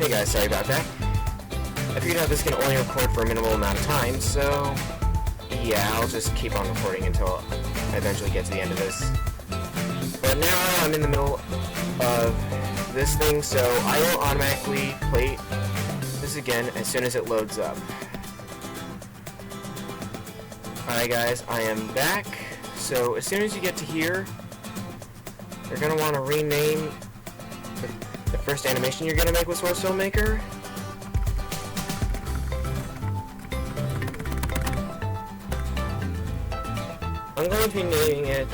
Hey guys, sorry about that. I figured out this can only record for a minimal amount of time, so yeah, I'll just keep on recording until I eventually get to the end of this. But now I'm in the middle of this thing, so I will automatically play this again as soon as it loads up. Alright guys, I am back. So as soon as you get to here, you're going to want to rename the first animation you're going to make with Source Filmmaker. I'm going to be naming it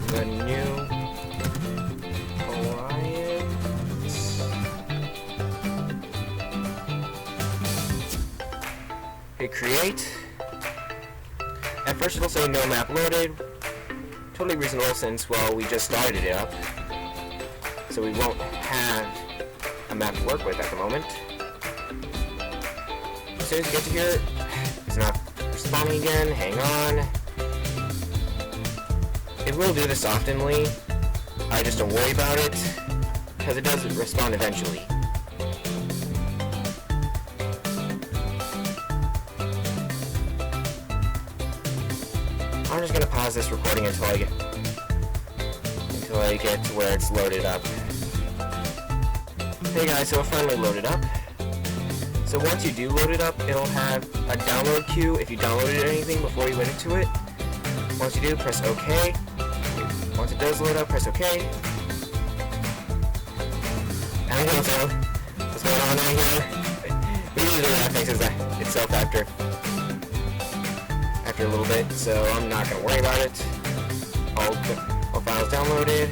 the New Alliance. Hit create. At first it'll say no map loaded. Totally reasonable since, well, we just started it up. So we won't have a map to work with at the moment. As soon as you get to here, it's not responding again. Hang on. It will do this oftenly. I just don't worry about it, because it does respond eventually. I'm just gonna pause this recording until I get to where it's loaded up. Hey guys, so it finally loaded up. So once you do load it up, it'll have a download queue if you downloaded anything before you went into it. Once you do, press OK. Once it does load up, press OK. And I'm going to what's going on right here. We usually do that fixes itself after a little bit, so I'm not going to worry about it. All files downloaded.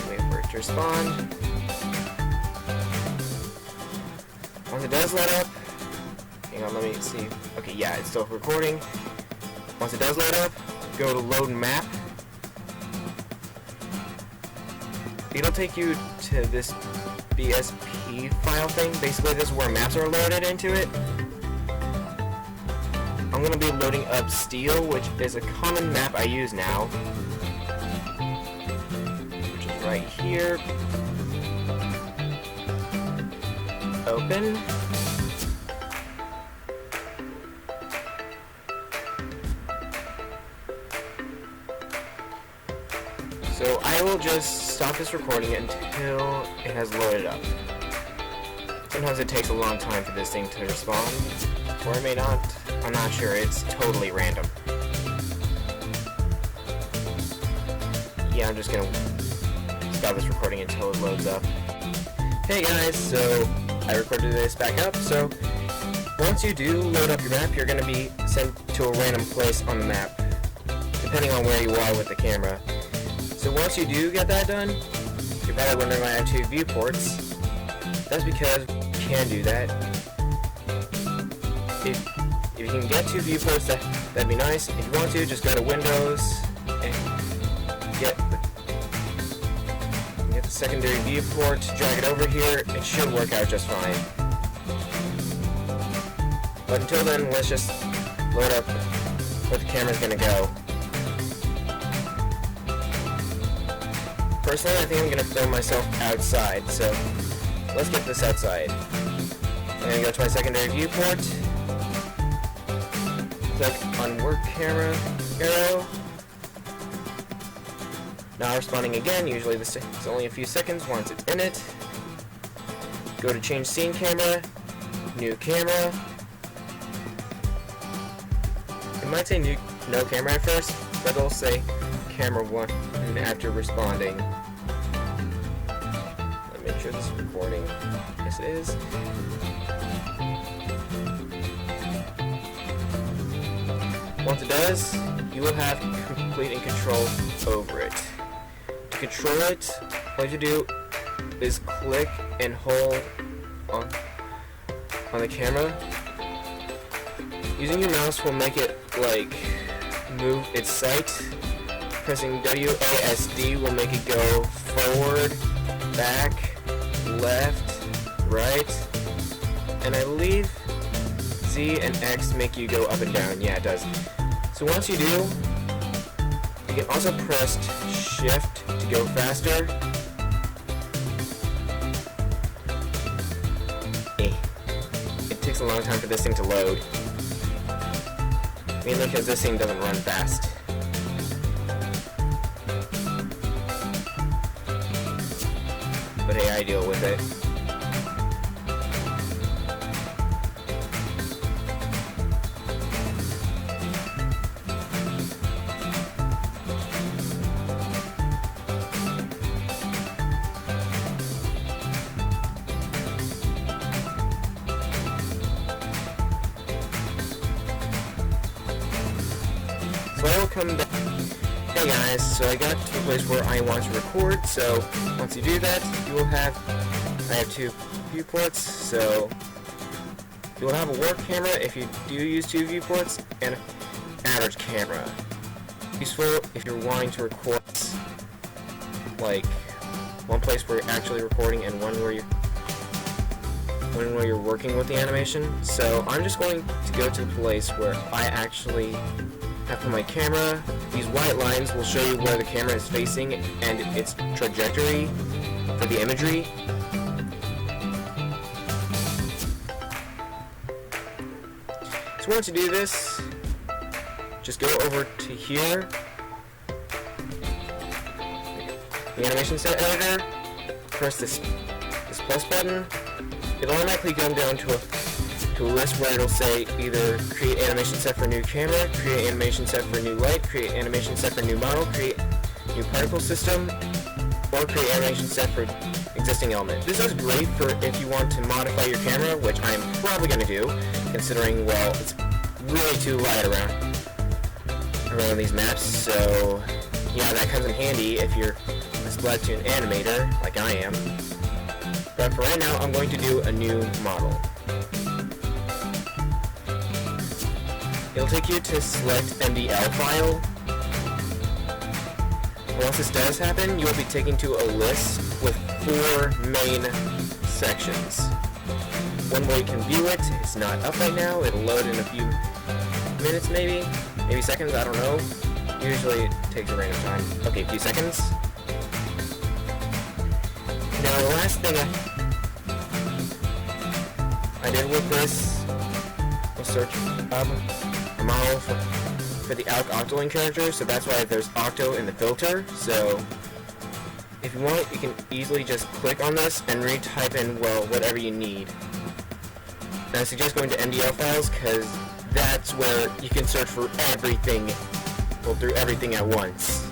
Wait for it to respond. Once it does load up, hang on, let me see. Okay, yeah, it's still recording. Once it does load up, go to load map. It'll take you to this BSP file thing. Basically, this is where maps are loaded into it. I'm going to be loading up Steel, which is a common map I use now. Which is right here. Open. So I will just stop this recording until it has loaded up. Sometimes it takes a long time for this thing to respond, or it may not. I'm not sure. It's totally random. Yeah, I'm just gonna stop this recording until it loads up. Hey guys, so I recorded this back up. So once you do load up your map, you're gonna be sent to a random place on the map, depending on where you are with the camera. So once you do get that done, you're probably wondering why I have two viewports. That's because you can do that. If you can get two viewports, that'd be nice. If you want to, just go to Windows and get the secondary viewport, drag it over here. It should work out just fine. But until then, let's just load up where the camera's gonna go. Personally, I think I'm going to film myself outside, so let's get this outside. I'm going to go to my secondary viewport, click on work camera arrow. Now responding again, usually it's only a few seconds once it's in it. Go to change scene camera, new camera. It might say no camera at first, but it'll say camera 1 after responding. Let me make sure this is recording. Yes, it is. Once it does, you will have complete and control over it. To control it, all you do is click and hold on the camera. Using your mouse will make it like move its sight. Pressing WASD will make it go forward, back, left, right, and I believe Z and X make you go up and down. Yeah, it does. So once you do, you can also press Shift to go faster. It takes a long time for this thing to load. Mainly because this thing doesn't run fast. But hey, I deal with it. So I will come back. Hey guys, so I got to the place where I want to record, so once you do that, you will have, I have two viewports, so you will have a work camera if you do use two viewports, and an average camera. Useful if you're wanting to record, like, one place where you're actually recording and one where you're working with the animation. So I'm just going to go to the place where I actually have my camera. These white lines will show you where the camera is facing and its trajectory for the imagery. So once you do this, just go over to here, the animation set editor, press this plus button. It'll automatically come down to a list where it'll say either create animation set for new camera, create animation set for new light, create animation set for new model, create new particle system, or create animation set for existing element. This is great for if you want to modify your camera, which I'm probably going to do, considering, well, it's really too light around these maps, so yeah, that comes in handy if you're a Splatoon animator, like I am. But for right now, I'm going to do a new model. It'll take you to select MDL file. Once this does happen, you'll be taken to a list with 4 main sections. One way you can view it, it's not up right now, it'll load in a few minutes maybe seconds, I don't know. Usually it takes a random time. Okay, a few seconds. Now the last thing I did with this was search up a model for the Octoling character, so that's why there's Octo in the filter. So if you want, you can easily just click on this and retype in, well, whatever you need. And I suggest going to MDL files because that's where you can search for everything, well, through everything at once.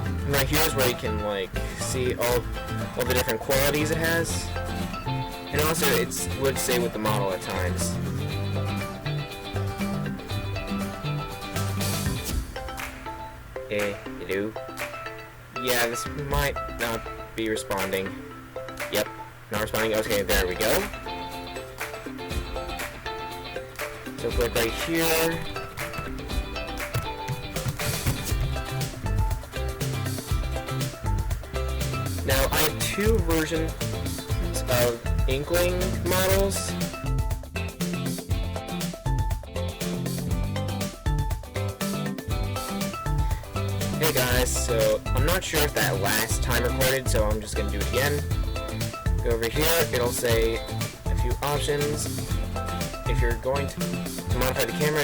And right here is where you can, like, see all the different qualities it has. And also, it would say with the model at times. Hello? Yeah, this might not be responding. Yep, not responding. Okay, there we go. So click right here. Now, I have 2 versions of Inkling models. Hey guys, so I'm not sure if that last time recorded, so I'm just going to do it again. Go over here, it'll say a few options. If you're going to modify the camera,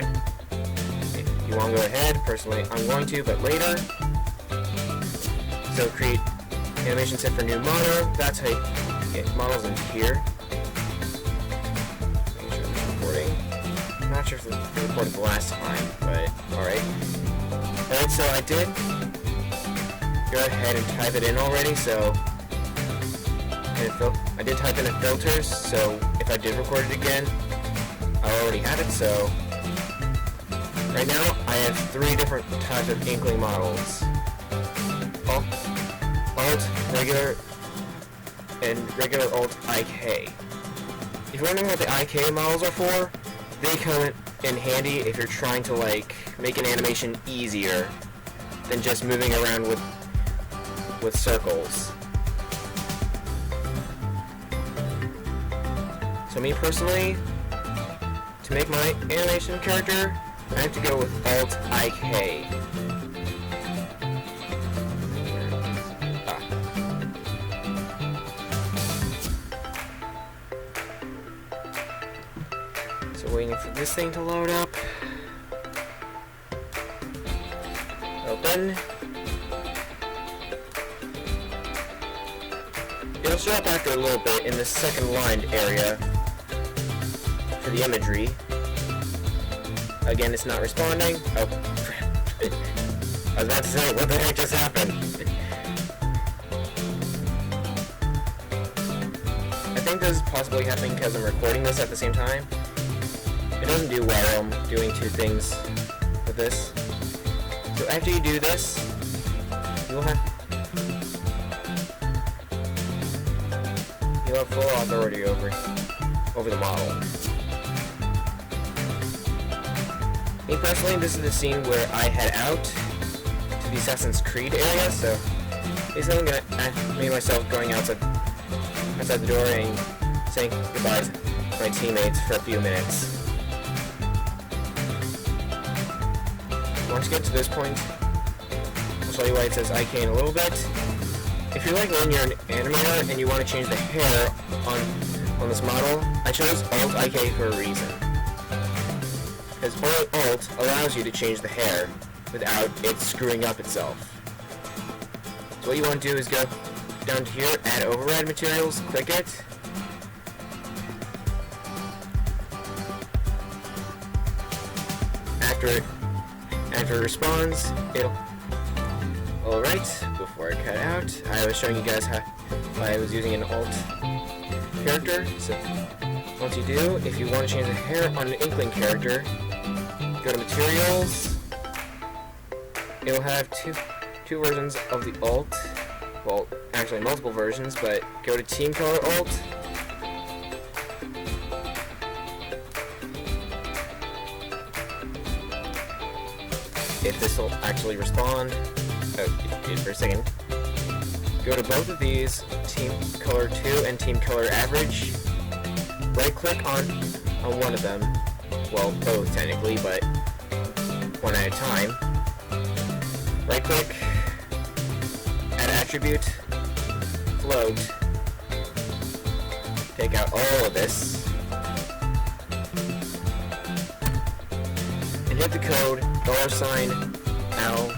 if you want to go ahead, personally I'm going to, but later. So create animation set for new model, that's how you get models in here. Make sure it's recording. I'm not sure if it recorded the last time, but alright. Alright, so I did go ahead and type it in already, so I did type in the filters, so if I did record it again, I already had it. So right now I have 3 different types of Inkling models. Alt, regular, and regular Alt IK. If you're wondering what the IK models are for, they come in handy if you're trying to, like, make an animation easier than just moving around with circles. So me personally, to make my animation character, I have to go with Alt-IK. So waiting for this thing to load up. Open. It'll show up after a little bit in the second line area for the imagery. Again, it's not responding. Oh, I was about to say, what the heck just happened? I think this is possibly happening because I'm recording this at the same time. It doesn't do well I'm doing two things with this. So after you do this, you'll have full authority over the model. Me personally, this is the scene where I head out to the Assassin's Creed area, so basically I'm gonna make myself going outside the door and saying goodbye to my teammates for a few minutes. Once you get to this point, I'll show you why it says IK in a little bit. If you're like when you're an animator and you want to change the hair on this model, I chose Alt-IK for a reason. Because Alt allows you to change the hair without it screwing up itself. So what you want to do is go down to here, add override materials, click it. After it responds, it'll... Alright, before I cut out, I was showing you guys how I was using an alt character. So once you do, if you want to change the hair on an Inkling character, go to materials. It'll have two versions of the alt. Well, actually multiple versions, but go to team color alt. If this will actually respond. For a second. Go to both of these, Team Color 2 and Team Color Average. Right click on one of them. Well, both technically, but one at a time. Right click, add attribute, float. Take out all of this. And hit the code $L.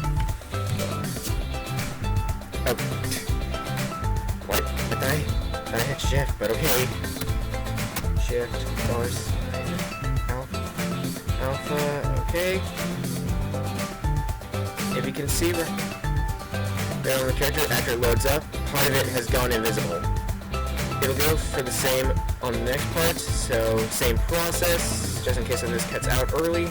Oh. What? I thought I hit shift, but okay. Shift, alpha, okay. If you can see right on the character, after it loads up, part of it has gone invisible. It'll go for the same on the next part, so same process, just in case if this cuts out early.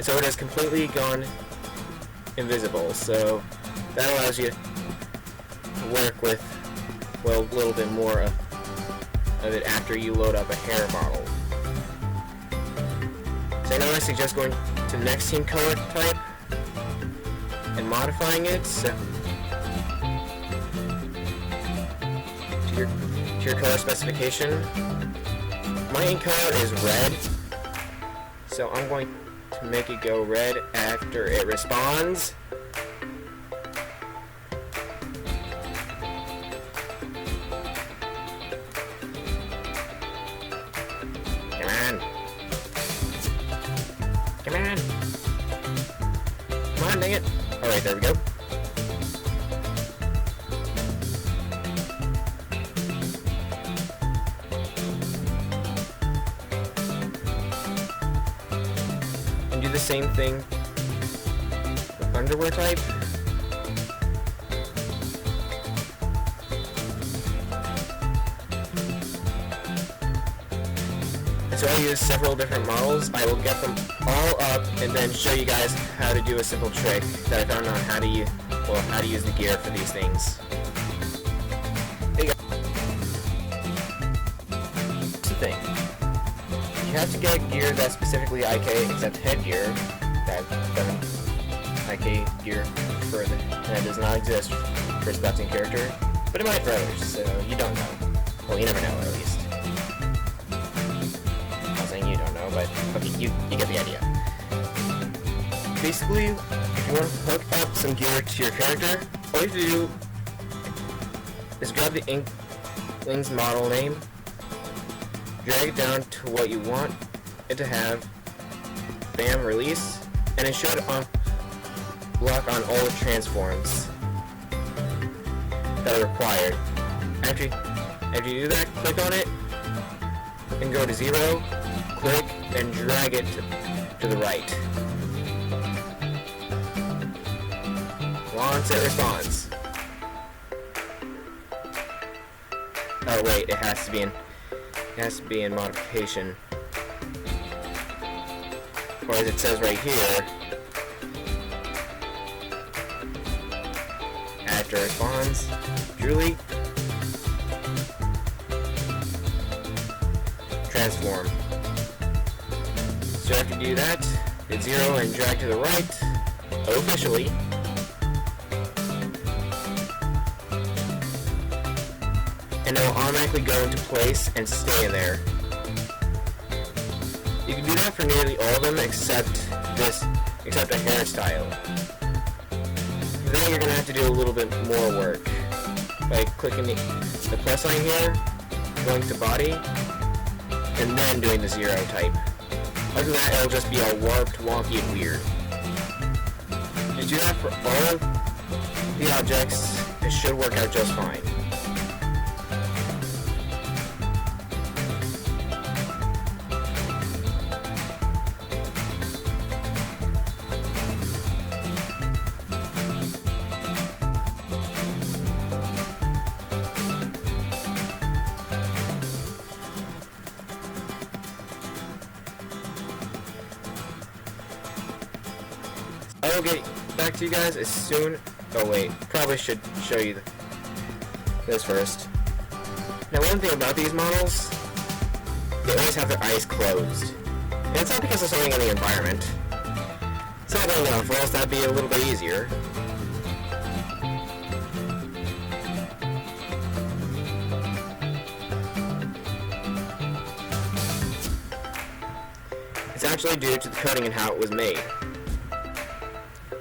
So it has completely gone invisible, so that allows you to work with, well, a little bit more of it after you load up a hair model. So now I suggest going to the next team color type and modifying it so to your color specification. My ink color is red, so I'm going to make it go red after it responds. Come on. Come on. Come on, dang it. Alright, there we go. Do the same thing with underwear type. And so I use several different models. I will get them all up and then show you guys how to do a simple trick that I found on how to use the gear for these things. Hey guys. Here's the thing. You have to get gear that's specifically IK, except headgear that doesn't 5k gear for the, and it does not exist for a Splatoon character, but it might for others, so you don't know. Well, you never know, at least. I'm not saying you don't know, but okay, you get the idea. Basically, if you want to hook up some gear to your character, all you have to do is grab the Inkling's model name, drag it down to what you want it to have, bam, release, and it should block on all the transforms that are required. After you do that, click on it, and go to 0, click, and drag it to the right. Once it responds. Oh wait, it has to be in modification. Or as it says right here, after it responds, Julie, transform. So after you do that, hit 0 and drag to the right, officially. And it will automatically go into place and stay in there. You can do that for nearly all of them except a hairstyle. Then you're gonna have to do a little bit more work by clicking the plus sign here, going to body, and then doing the 0 type. Other than that, it'll just be all warped, wonky, and weird. If you do that for all of the objects, it should work out just fine. I will get back to you guys as soon. Oh wait, probably should show you this first. Now one thing about these models, they always have their eyes closed. And it's not because there's something in the environment. It's not good enough, or else that'd be a little bit easier. It's actually due to the coding and how it was made.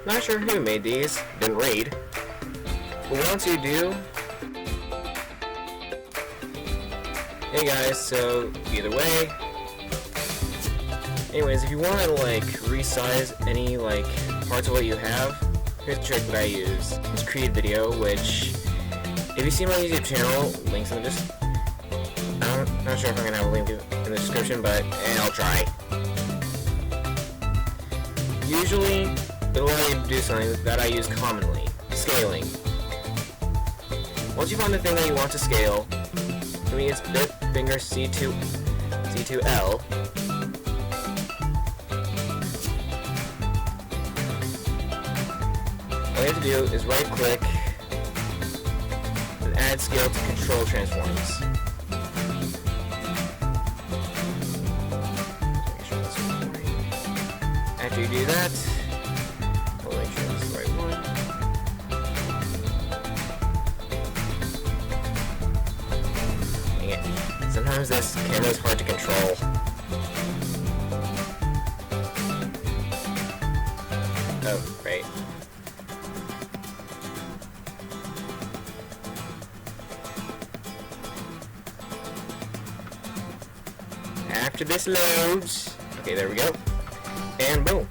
Not sure who made these, didn't read. But once you do... Hey guys, so either way... Anyways, if you want to like resize any like parts of what you have, here's the trick that I use. It's create video, which if you see my YouTube channel, links in the description. I'm not sure if I'm gonna have a link in the description, but I'll try. Usually, it'll allow you to do something that I use commonly, scaling. Once you find the thing that you want to scale, for me it's bit finger C2L. All you have to do is right click and add scale to control transforms. After you do that, I'll make sure it's the right one. Dang it. Sometimes this camera is hard to control. Oh, right. After this loads, okay, there we go. And boom.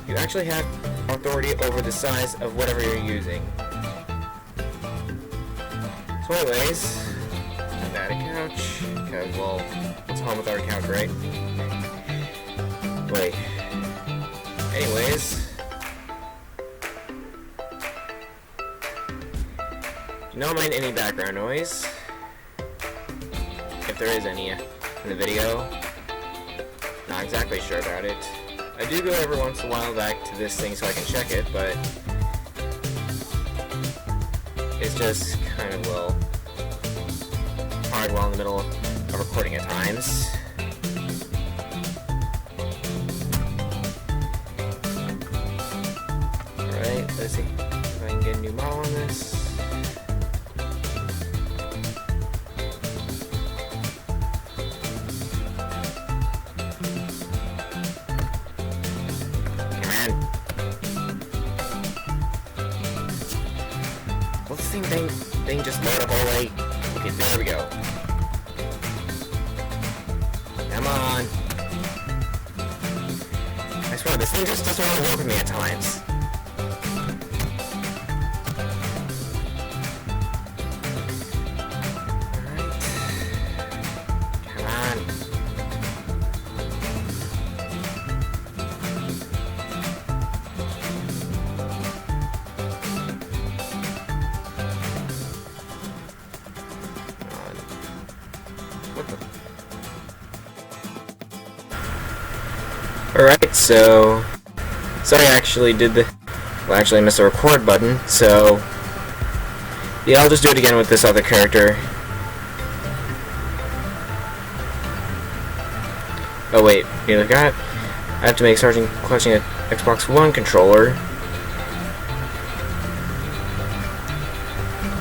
You actually have authority over the size of whatever you're using. So anyways, add a couch, because, well, what's home without a couch, right? Wait. Anyways. Do not mind any background noise. If there is any in the video. Not exactly sure about it. I do go every once in a while back to this thing so I can check it, but it's just kind of, well, hard while in the middle of recording at times. Let's see if I can get a new model on this. Will this thing just load up all the way? Okay, there we go. Come on. I swear, this thing just doesn't want to work with me at times. Alright, so sorry I actually I missed the record button, so yeah, I'll just do it again with this other character. Oh wait, you forgot? I have to make Sergeant clutching a Xbox One controller.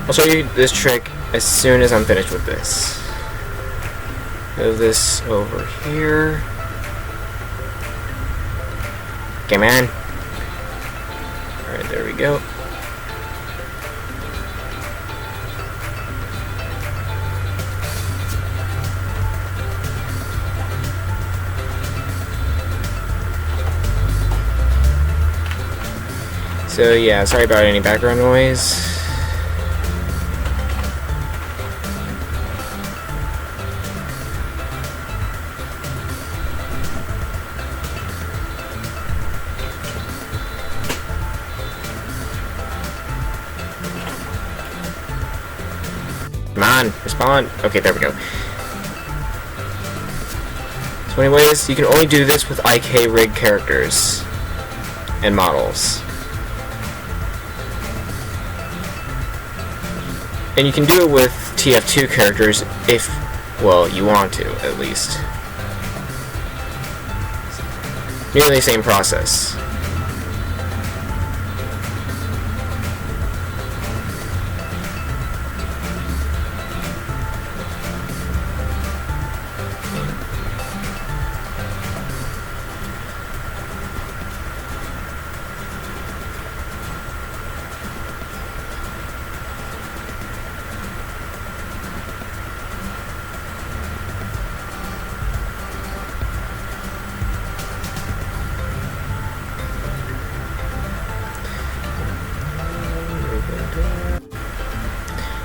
I'll show you this trick as soon as I'm finished with this. Move this over here. Okay, man. Alright, there we go. So yeah, sorry about any background noise. Come on, respond. Okay, there we go. So anyways, you can only do this with IK rig characters and models. And you can do it with TF2 characters if, well, you want to, at least. Nearly the same process.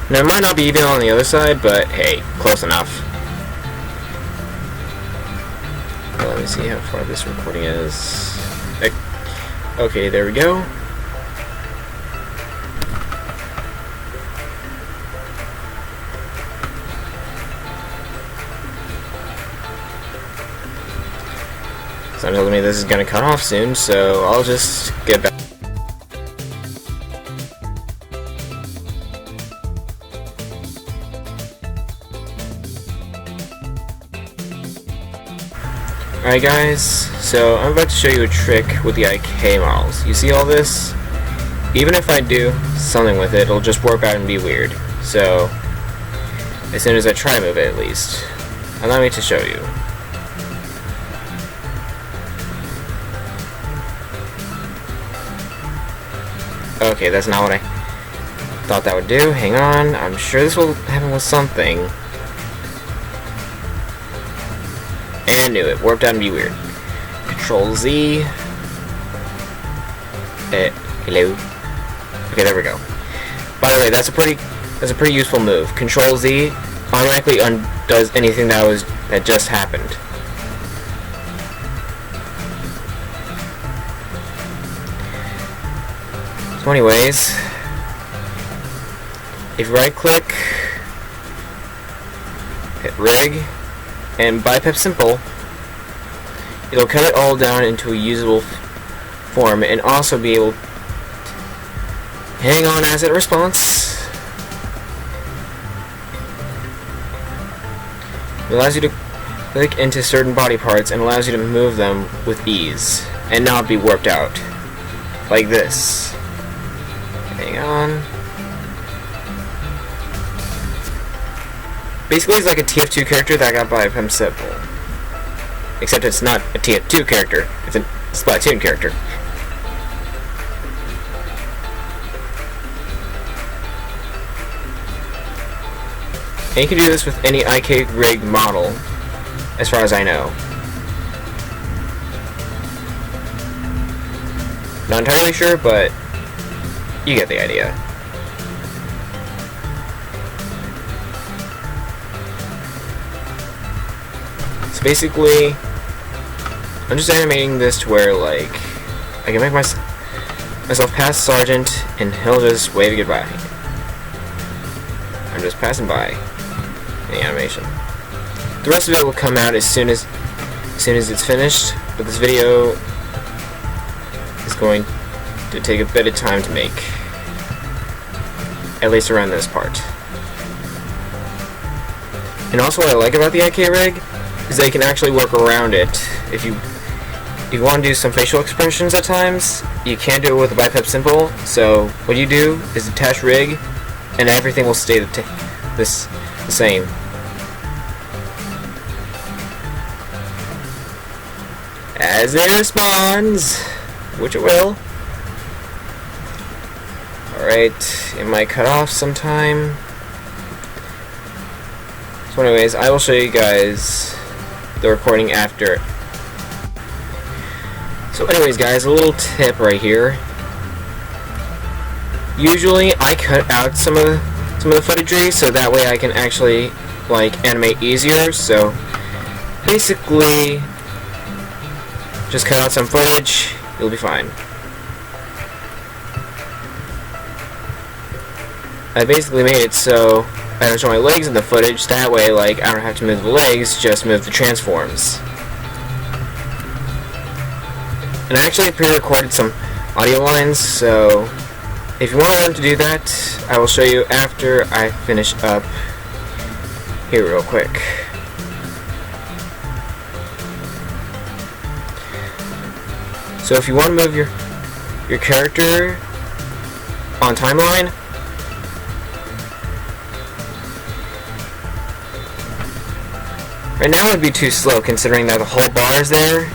Now, it might not be even on the other side, but hey, close enough. Well, let me see how far this recording is. Okay, there we go. Someone telling me this is gonna cut off soon, so I'll just get back. Alright guys, so I'm about to show you a trick with the IK models. You see all this? Even if I do something with it, it'll just warp out and be weird. So, as soon as I try to move it at least, allow me to show you. Okay, that's not what I thought that would do. Hang on, I'm sure this will happen with something. And knew it. Warped out and be weird. Control Z. Hello. Okay, there we go. By the way, that's a pretty useful move. Control Z automatically undoes anything that just happened. So anyways, if you right click, hit rig, and by Pep Simple, it'll cut it all down into a usable form and also be able to hang on asset response. It allows you to click into certain body parts and allows you to move them with ease and not be warped out. Like this. Hang on. Basically, it's like a TF2 character that got by Pim Simple. Except it's not a TF2 character, it's a Splatoon character. And you can do this with any IK rig model, as far as I know. Not entirely sure, but you get the idea. So basically, I'm just animating this to where, like, I can make myself pass Sergeant, and he'll just wave goodbye. I'm just passing by in the animation. The rest of it will come out as soon as it's finished, but this video is going to take a bit of time to make, at least around this part. And also, what I like about the IK rig is that you can actually work around it. If you want to do some facial expressions at times, you can do it with a bipep simple. So what you do is attach rig, and everything will stay the same. As it responds, which it will. Alright, it might cut off sometime. So anyways, I will show you guys the recording after. So anyways guys, a little tip right here. Usually I cut out some of the footage so that way I can actually like animate easier. So basically just cut out some footage, you'll be fine. I basically made it so I don't show my legs in the footage, that way like I don't have to move the legs, just move the transforms. And I actually pre-recorded some audio lines, so if you want to learn to do that, I will show you after I finish up here real quick. So if you want to move your character on timeline, right now it would be too slow considering that the whole bar is there.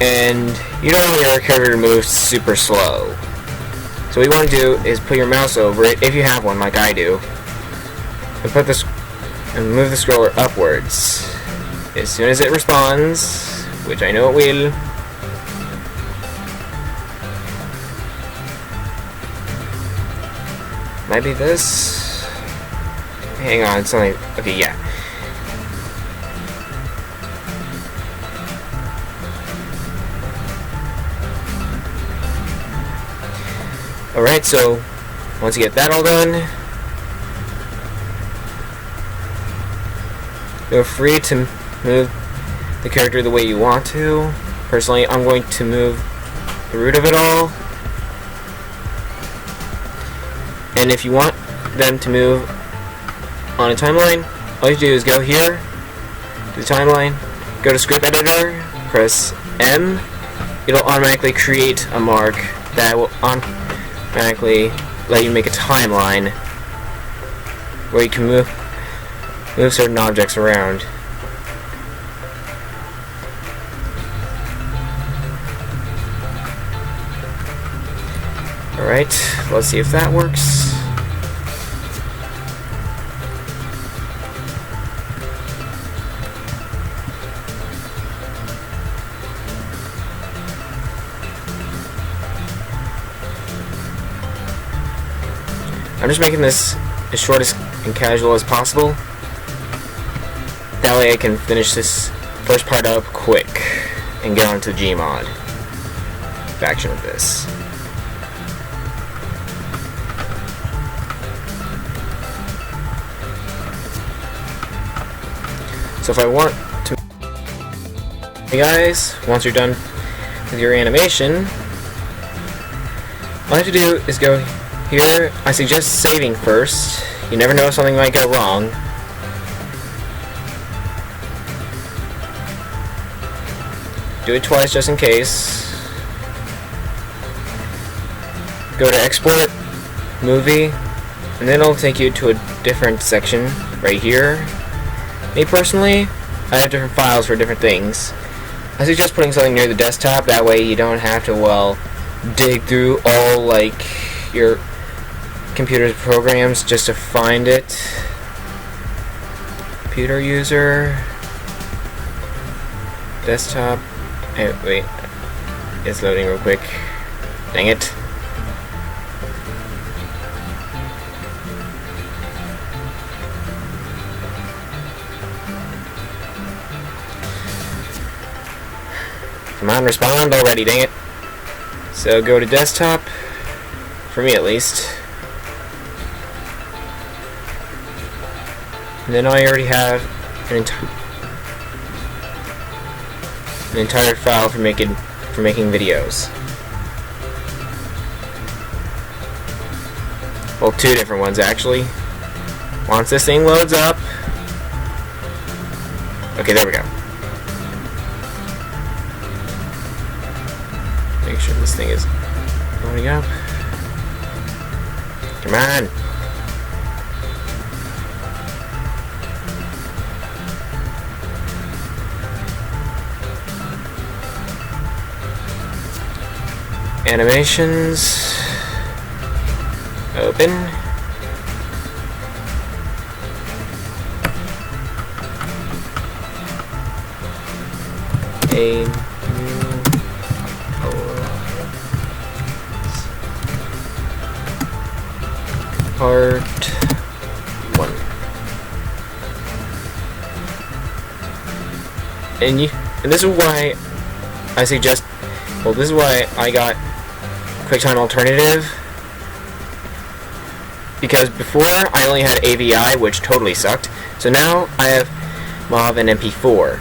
And you don't want your character to move super slow. So what you want to do is put your mouse over it, if you have one like I do, and move the scroller upwards. As soon as it responds, which I know it will, might be this. Hang on, something. Okay, yeah. Alright, so once you get that all done, feel free to move the character the way you want to. Personally, I'm going to move the root of it all. And if you want them to move on a timeline, all you do is go here to the timeline, go to script editor, press M. It'll automatically create a mark that will automatically let you make a timeline where you can move certain objects around. Alright, let's see if that works. I'm just making this as short and casual as possible. That way I can finish this first part up quick and get on to gmod faction with this. So if I want to, hey guys, once you're done with your animation, all you have to do is go here. I suggest saving first. You never know if something might go wrong. Do it twice just in case. go to export movie, and then it'll take you to a different section right here. Me personally, I have different files for different things. I suggest putting something near the desktop, that way you don't have to, well, dig through all, like, your computer's programs just to find it. Computer user, desktop, wait, it's loading real quick, dang it. Come on, respond already, dang it. So go to desktop, for me at least. And then I already have an entire file for making videos. Well, two different ones actually. Once this thing loads up. Okay, there we go. Make sure this thing is loading up. Come on. Animations. Open. A new part 1. And this is why I suggest, well, this is why I got QuickTime Alternative, because before I only had AVI, which totally sucked, so now I have MOV and MP4.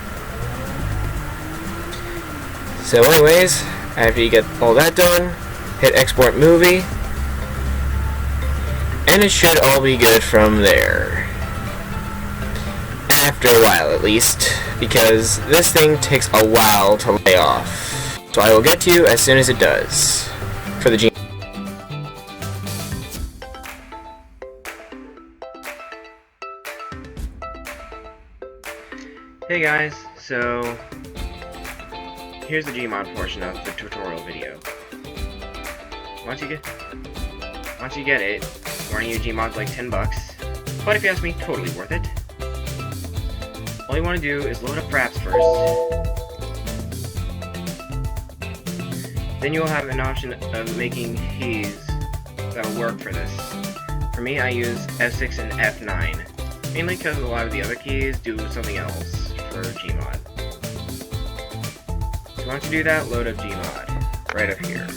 So anyways, after you get all that done, hit export movie, and it should all be good from there. After a while at least, because this thing takes a while to lay off. So I will get to you as soon as it does. For the Gmod. Hey guys, so here's the Gmod portion of the tutorial video. Once you get it, running your Gmod's like $10, but if you ask me, totally worth it. All you want to do is load up Fraps first. Then you'll have an option of making keys that'll work for this. For me, I use F6 and F9, mainly because a lot of the other keys do something else for Gmod. So once you do that, load up Gmod, right up here.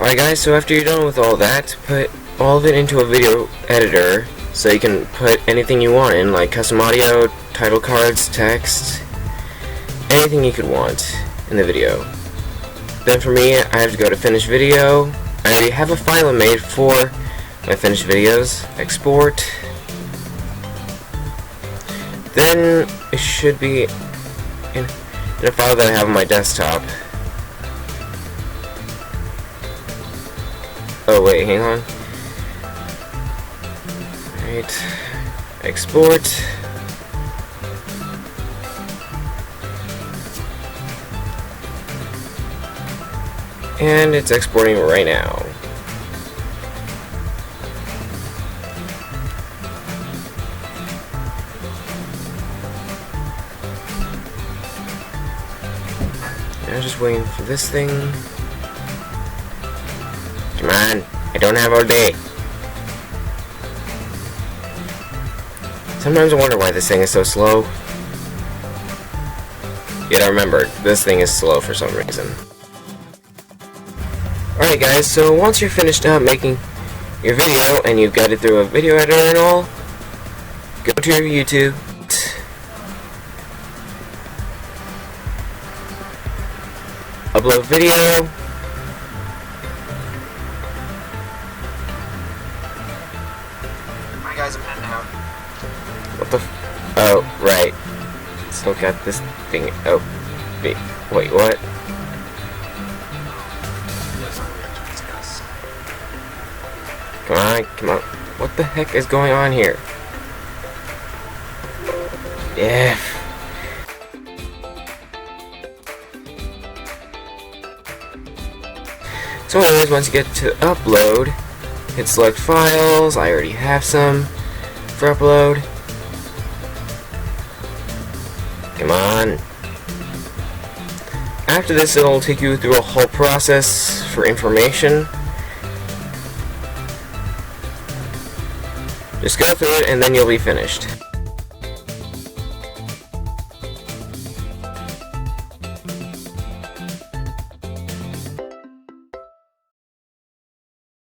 Alright guys, so after you're done with all that, put all of it into a video editor so you can put anything you want in, like custom audio, title cards, text, anything you could want in the video. Then for me, I have to go to finish video. I already have a file made for my finished videos. Export. Then it should be in a file that I have on my desktop. Oh wait, hang on. Alright. Export. And it's exporting right now. I'm just waiting for this thing. Come on, I don't have all day. Sometimes I wonder why this thing is so slow. You gotta remember, this thing is slow for some reason. Alright guys, so once you're finished up making your video and you've got it through a video editor and all, go to your YouTube. Upload video. Alright guys, I'm heading out. What the oh, right. Still got this thing. Oh, wait, what? Come on. What the heck is going on here? Yeah. So anyways, once you get to upload, hit select files. I already have some for upload. Come on. After this, it'll take you through a whole process for information. Just go through it and then you'll be finished.